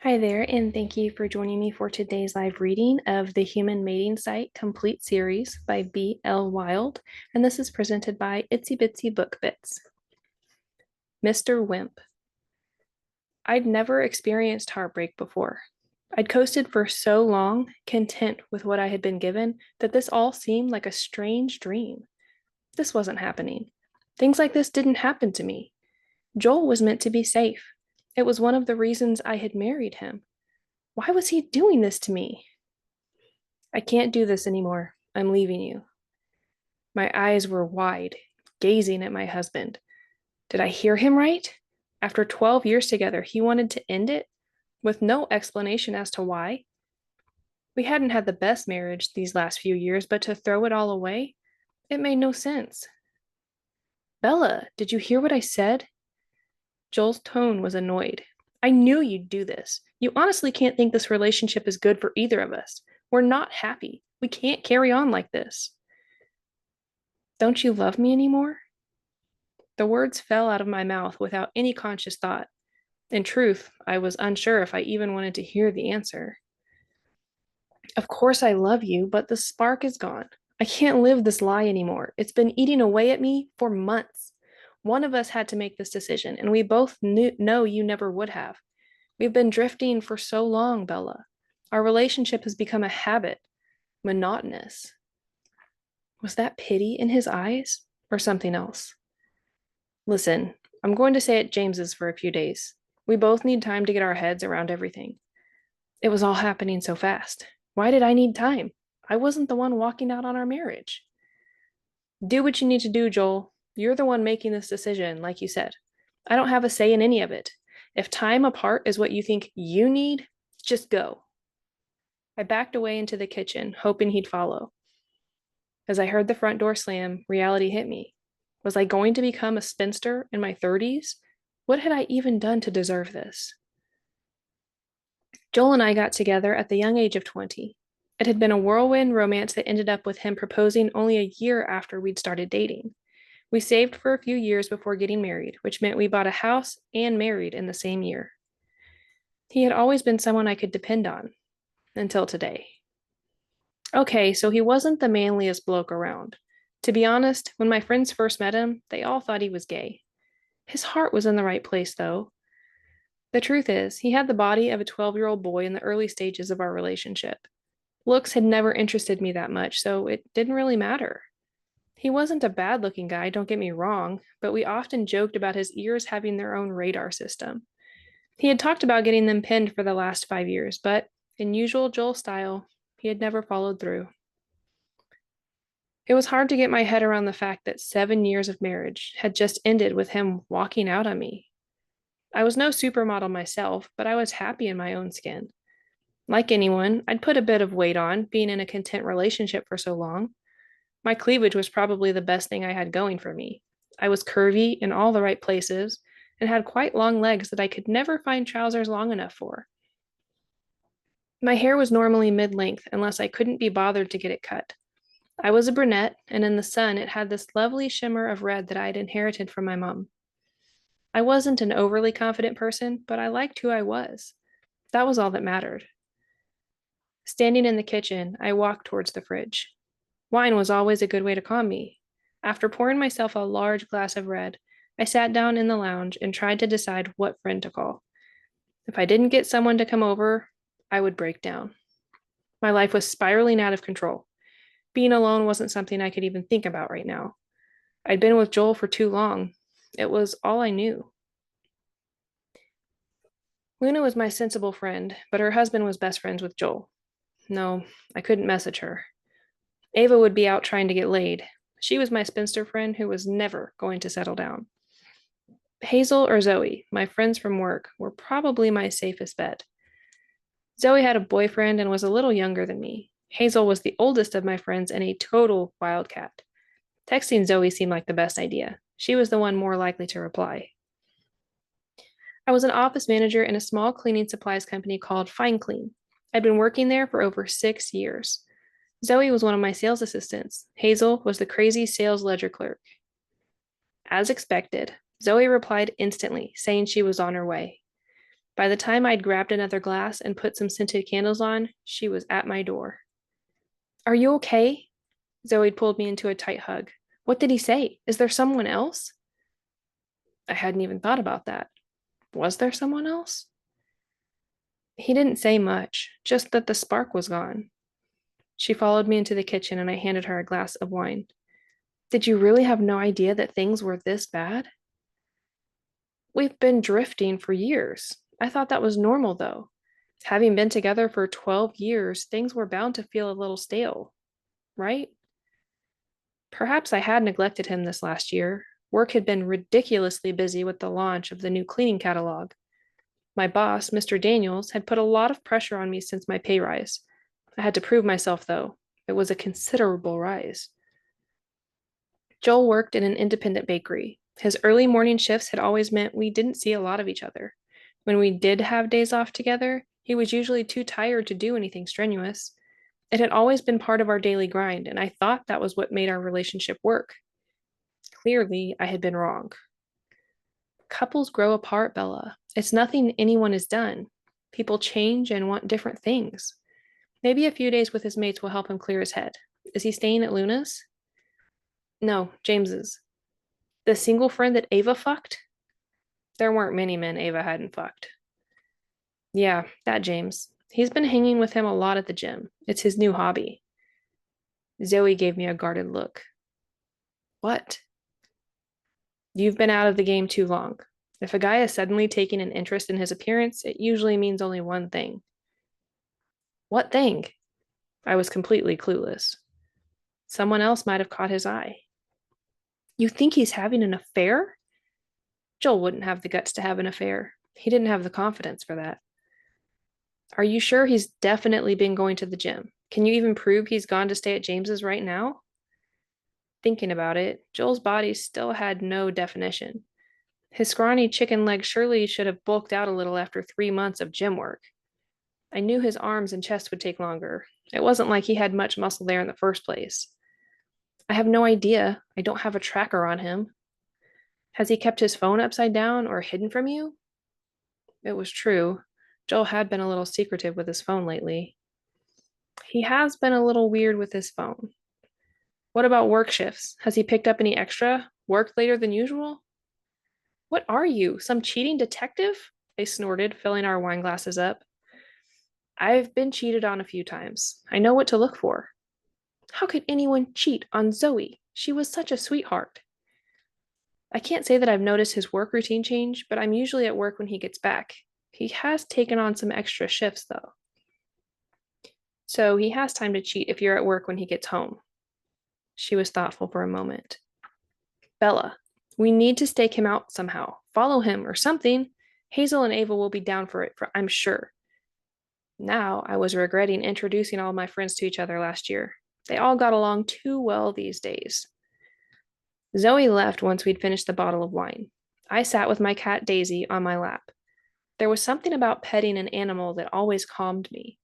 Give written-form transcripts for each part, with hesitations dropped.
Hi there, and thank you for joining me for today's live reading of the Human Mating Site Complete Series by B.L. Wilde, and this is presented by Itsy Bitsy Book Bits. Mr. Wimp. I'd never experienced heartbreak before. I'd coasted for so long, content with what I had been given, that this all seemed like a strange dream. This wasn't happening. Things like this didn't happen to me. Joel was meant to be safe. It was one of the reasons I had married him. Why was he doing this to me? I can't do this anymore. I'm leaving you. My eyes were wide, gazing at my husband. Did I hear him right? After 12 years together, he wanted to end it with no explanation as to why. We hadn't had the best marriage these last few years, but to throw it all away, it made no sense. Bella, did you hear what I said? Joel's tone was annoyed. I knew you'd do this. You honestly can't think this relationship is good for either of us. We're not happy. We can't carry on like this. Don't you love me anymore? The words fell out of my mouth without any conscious thought. In truth, I was unsure if I even wanted to hear the answer. Of course I love you, but the spark is gone. I can't live this lie anymore. It's been eating away at me for months. One of us had to make this decision, and we both know you never would have. We've been drifting for so long, Bella. Our relationship has become a habit, monotonous. Was that pity in his eyes or something else? Listen, I'm going to stay at James's for a few days. We both need time to get our heads around everything. It was all happening so fast. Why did I need time? I wasn't the one walking out on our marriage. Do what you need to do, Joel. You're the one making this decision, like you said. I don't have a say in any of it. If time apart is what you think you need, just go. I backed away into the kitchen, hoping he'd follow. As I heard the front door slam, reality hit me. Was I going to become a spinster in my 30s? What had I even done to deserve this? Joel and I got together at the young age of 20. It had been a whirlwind romance that ended up with him proposing only a year after we'd started dating. We saved for a few years before getting married, which meant we bought a house and married in the same year. He had always been someone I could depend on, until today. Okay, so he wasn't the manliest bloke around. To be honest, when my friends first met him, they all thought he was gay. His heart was in the right place, though. The truth is, he had the body of a 12-year-old boy in the early stages of our relationship. Looks had never interested me that much, so it didn't really matter. He wasn't a bad looking guy, don't get me wrong, but we often joked about his ears having their own radar system. He had talked about getting them pinned for the last 5 years, but in usual Joel style, he had never followed through. It was hard to get my head around the fact that 7 years of marriage had just ended with him walking out on me. I was no supermodel myself, but I was happy in my own skin. Like anyone, I'd put a bit of weight on being in a content relationship for so long. My cleavage was probably the best thing I had going for me. I was curvy in all the right places and had quite long legs that I could never find trousers long enough for. My hair was normally mid length unless I couldn't be bothered to get it cut. I was a brunette, and in the sun, it had this lovely shimmer of red that I had inherited from my mom. I wasn't an overly confident person, but I liked who I was. That was all that mattered. Standing in the kitchen, I walked towards the fridge. Wine was always a good way to calm me. After pouring myself a large glass of red, I sat down in the lounge and tried to decide what friend to call. If I didn't get someone to come over, I would break down. My life was spiraling out of control. Being alone wasn't something I could even think about right now. I'd been with Joel for too long. It was all I knew. Luna was my sensible friend, but her husband was best friends with Joel. No, I couldn't message her. Ava would be out trying to get laid. She was my spinster friend who was never going to settle down. Hazel or Zoe, my friends from work, were probably my safest bet. Zoe had a boyfriend and was a little younger than me. Hazel was the oldest of my friends and a total wildcat. Texting Zoe seemed like the best idea. She was the one more likely to reply. I was an office manager in a small cleaning supplies company called Fine Clean. I'd been working there for over 6 years. Zoe was one of my sales assistants. Hazel was the crazy sales ledger clerk. As expected, Zoe replied instantly, saying she was on her way. By the time I'd grabbed another glass and put some scented candles on, she was at my door. Are you okay? Zoe pulled me into a tight hug. What did he say? Is there someone else? I hadn't even thought about that. Was there someone else? He didn't say much, just that the spark was gone. She followed me into the kitchen and I handed her a glass of wine. Did you really have no idea that things were this bad? We've been drifting for years. I thought that was normal, though. Having been together for 12 years, things were bound to feel a little stale, right? Perhaps I had neglected him this last year. Work had been ridiculously busy with the launch of the new cleaning catalog. My boss, Mr. Daniels, had put a lot of pressure on me since my pay rise. I had to prove myself, though. It was a considerable rise. Joel worked in an independent bakery. His early morning shifts had always meant we didn't see a lot of each other. When we did have days off together, he was usually too tired to do anything strenuous. It had always been part of our daily grind, and I thought that was what made our relationship work. Clearly, I had been wrong. Couples grow apart, Bella. It's nothing anyone has done. People change and want different things. Maybe a few days with his mates will help him clear his head. Is he staying at Luna's? No, James's. The single friend that Ava fucked? There weren't many men Ava hadn't fucked. Yeah, that James. He's been hanging with him a lot at the gym. It's his new hobby. Zoe gave me a guarded look. What? You've been out of the game too long. If a guy is suddenly taking an interest in his appearance, it usually means only one thing. What thing? I was completely clueless. Someone else might have caught his eye. You think he's having an affair? Joel wouldn't have the guts to have an affair. He didn't have the confidence for that. Are you sure he's definitely been going to the gym? Can you even prove he's gone to stay at James's right now? Thinking about it, Joel's body still had no definition. His scrawny chicken legs surely should have bulked out a little after 3 months of gym work. I knew his arms and chest would take longer. It wasn't like he had much muscle there in the first place. I have no idea. I don't have a tracker on him. Has he kept his phone upside down or hidden from you? It was true. Joel had been a little secretive with his phone lately. He has been a little weird with his phone. What about work shifts? Has he picked up any extra? Worked later than usual? What are you, some cheating detective? They snorted, filling our wine glasses up. I've been cheated on a few times. I know what to look for. How could anyone cheat on Zoe? She was such a sweetheart. I can't say that I've noticed his work routine change, but I'm usually at work when he gets back. He has taken on some extra shifts, though. So he has time to cheat if you're at work when he gets home. She was thoughtful for a moment. Bella, we need to stake him out somehow. Follow him or something. Hazel and Ava will be down for it, I'm sure. Now I was regretting introducing all my friends to each other last year. They all got along too well these days. Zoe left once we'd finished the bottle of wine. I sat with my cat Daisy on my lap. There was something about petting an animal that always calmed me.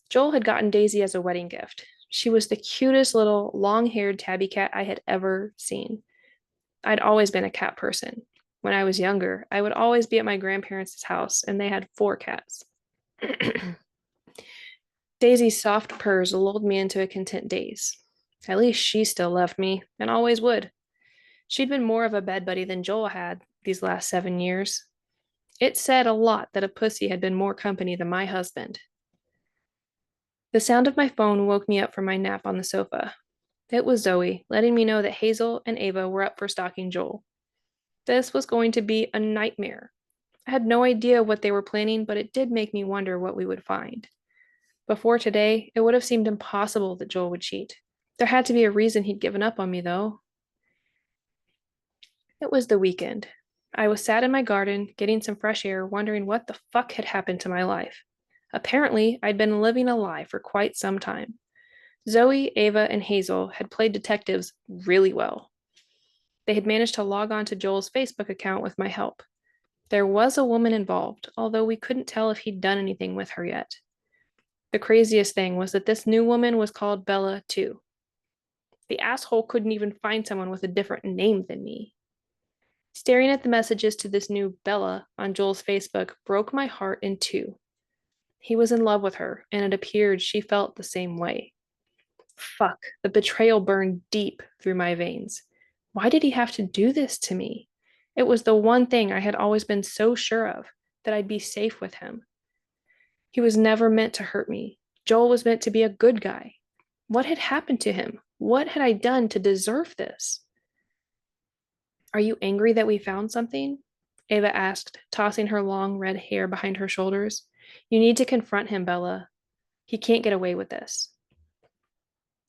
Joel had gotten Daisy as a wedding gift. She was the cutest little long-haired tabby cat I had ever seen. I'd always been a cat person. When I was younger, I would always be at my grandparents' house, and they had 4 cats. Daisy's soft purrs lulled me into a content daze. At least she still loved me, and always would. She'd been more of a bed buddy than Joel had these last 7 years. It said a lot that a pussy had been more company than my husband. The sound of my phone woke me up from my nap on the sofa. It was Zoe, letting me know that Hazel and Ava were up for stalking Joel. This was going to be a nightmare. I had no idea what they were planning, but it did make me wonder what we would find. Before today, it would have seemed impossible that Joel would cheat. There had to be a reason he'd given up on me, though. It was the weekend. I was sat in my garden, getting some fresh air, wondering what the fuck had happened to my life. Apparently, I'd been living a lie for quite some time. Zoe, Ava, and Hazel had played detectives really well. They had managed to log on to Joel's Facebook account with my help. There was a woman involved, although we couldn't tell if he'd done anything with her yet. The craziest thing was that this new woman was called Bella, too. The asshole couldn't even find someone with a different name than me. Staring at the messages to this new Bella on Joel's Facebook broke my heart in two. He was in love with her, and it appeared she felt the same way. Fuck, the betrayal burned deep through my veins. Why did he have to do this to me? It was the one thing I had always been so sure of, that I'd be safe with him. He was never meant to hurt me. Joel was meant to be a good guy. What had happened to him? What had I done to deserve this? Are you angry that we found something? Ava asked, tossing her long red hair behind her shoulders. You need to confront him, Bella. He can't get away with this.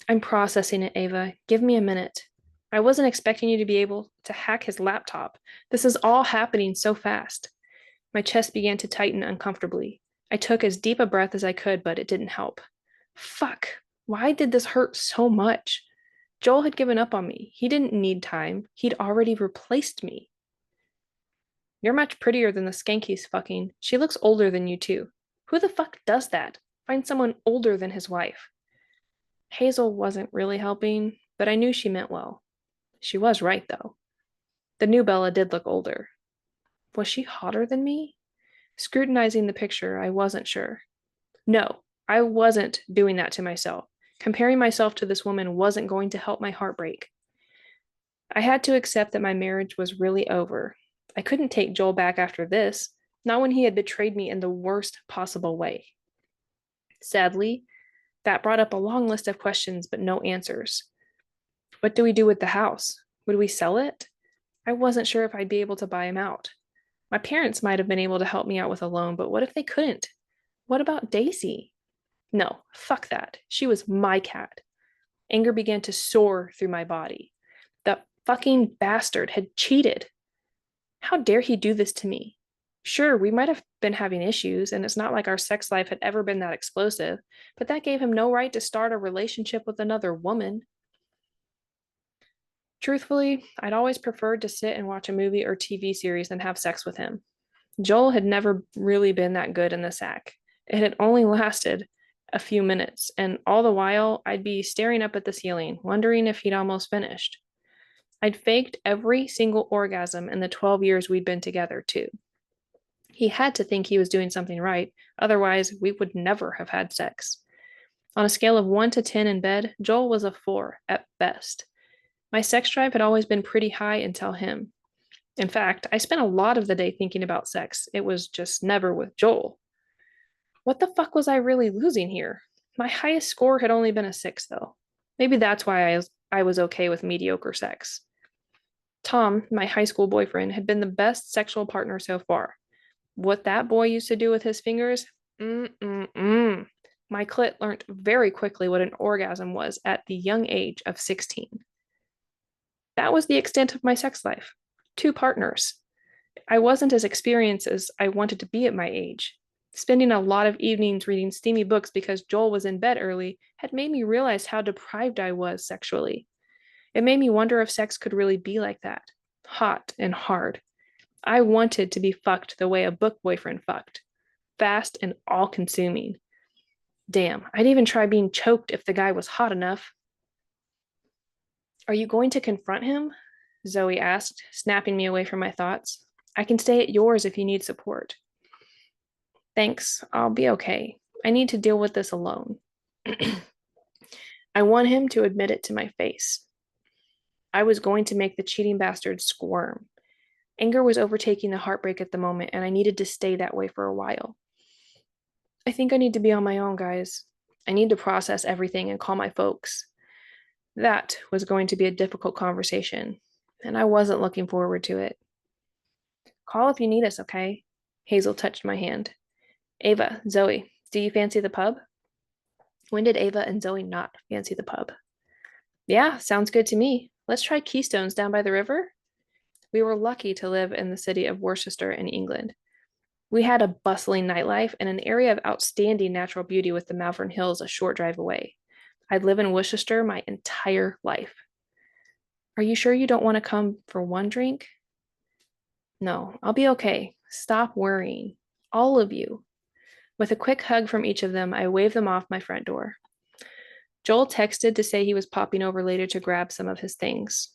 I'm processing it, Ava. Give me a minute. I wasn't expecting you to be able to hack his laptop. This is all happening so fast. My chest began to tighten uncomfortably. I took as deep a breath as I could, but it didn't help. Fuck. Why did this hurt so much? Joel had given up on me. He didn't need time. He'd already replaced me. You're much prettier than the skank he's fucking. She looks older than you, too. Who the fuck does that? Find someone older than his wife. Hazel wasn't really helping, but I knew she meant well. She was right, though. The new Bella did look older. Was she hotter than me? Scrutinizing the picture, I wasn't sure. No, I wasn't doing that to myself. Comparing myself to this woman wasn't going to help my heartbreak. I had to accept that my marriage was really over. I couldn't take Joel back after this, not when he had betrayed me in the worst possible way. Sadly, that brought up a long list of questions, but no answers. What do we do with the house? Would we sell it? I wasn't sure if I'd be able to buy him out. My parents might have been able to help me out with a loan, but what if they couldn't? What about Daisy? No, fuck that. She was my cat. Anger began to soar through my body. That fucking bastard had cheated. How dare he do this to me? Sure, we might have been having issues, and it's not like our sex life had ever been that explosive, but that gave him no right to start a relationship with another woman. Truthfully, I'd always preferred to sit and watch a movie or TV series than have sex with him. Joel had never really been that good in the sack. It had only lasted a few minutes, and all the while I'd be staring up at the ceiling, wondering if he'd almost finished. I'd faked every single orgasm in the 12 years we'd been together, too. He had to think he was doing something right, otherwise, we would never have had sex. On a scale of 1 to 10 in bed, Joel was a 4 at best. My sex drive had always been pretty high until him. In fact, I spent a lot of the day thinking about sex. It was just never with Joel. What the fuck was I really losing here? My highest score had only been a 6, though. Maybe that's why I was okay with mediocre sex. Tom, my high school boyfriend, had been the best sexual partner so far. What that boy used to do with his fingers, My clit learned very quickly what an orgasm was at the young age of 16. That was the extent of my sex life. 2 partners. I wasn't as experienced as I wanted to be at my age. Spending a lot of evenings reading steamy books because Joel was in bed early had made me realize how deprived I was sexually. It made me wonder if sex could really be like that, hot and hard. I wanted to be fucked the way a book boyfriend fucked, fast and all-consuming. Damn, I'd even try being choked if the guy was hot enough. Are you going to confront him? Zoe asked, snapping me away from my thoughts. I can stay at yours if you need support. Thanks, I'll be okay. I need to deal with this alone. I want him to admit it to my face. I was going to make the cheating bastard squirm. Anger was overtaking the heartbreak at the moment, and I needed to stay that way for a while. I think I need to be on my own, guys. I need to process everything and call my folks. That was going to be a difficult conversation, and I wasn't looking forward to it. Call if you need us, okay? Hazel touched my hand. Ava, Zoe, do you fancy the pub? When did Ava and Zoe not fancy the pub? Yeah, sounds good to me. Let's try Keystones down by the river. We were lucky to live in the city of Worcester in England. We had a bustling nightlife and an area of outstanding natural beauty with the Malvern Hills a short drive away. I'd live in Worcester my entire life. Are you sure you don't want to come for one drink? No, I'll be okay. Stop worrying. All of you. With a quick hug from each of them, I waved them off my front door. Joel texted to say he was popping over later to grab some of his things.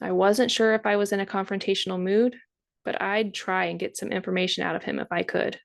I wasn't sure if I was in a confrontational mood, but I'd try and get some information out of him if I could.